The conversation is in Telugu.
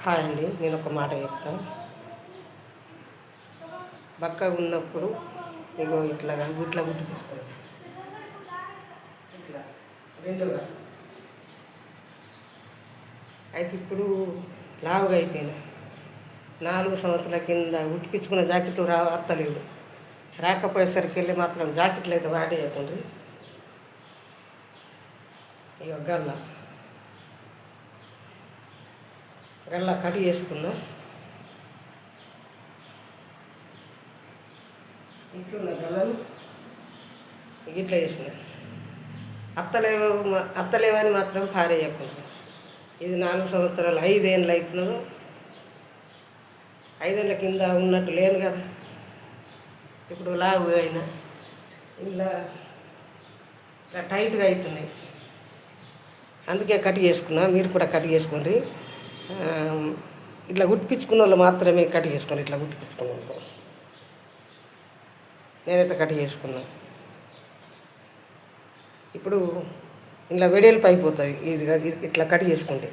హాయ్ అండి, నేను ఒక మాట చెప్తాను. బక్కగా ఉన్నప్పుడు ఇగో ఇట్లా గుడ్డు తీసుకోండి, ఇట్లా రెండుగా. అయితే ఇప్పుడు లావుగా అయిపోయినా 4 సంవత్సరాల కింద ఉట్టిపించుకున్న జాకెట్లు అత్తలేవు. రాకపోయేసరికి వెళ్ళి మాత్రం జాకెట్లు అయితే వాడేయకండి. ఇక గల్ల కట్ చేసుకున్నా. ఇట్లున్న గల్లను ఇట్లా చేసిన అత్తలేవని మాత్రం పారేయకుండా. ఇది 4 సంవత్సరాలు 5 ఏళ్ళు అవుతున్నాను. 5 ఏళ్ళ కింద ఉన్నట్టు లేను కదా. ఇప్పుడు లావు అయినా ఇలా టైట్గా అవుతున్నాయి. అందుకే కట్ చేసుకున్నా. మీరు కూడా కట్ చేసుకోండి. ఇట్లా గుట్టిపించుకున్న వాళ్ళు మాత్రమే కట్ చేసుకోండి. ఇట్లా గుట్టిపించుకున్న వాళ్ళు నేనైతే కట్ చేసుకున్నా. ఇప్పుడు ఇలా వెడల్పు అయిపోతుంది ఇది ఇట్లా కట్ చేసుకుంటే.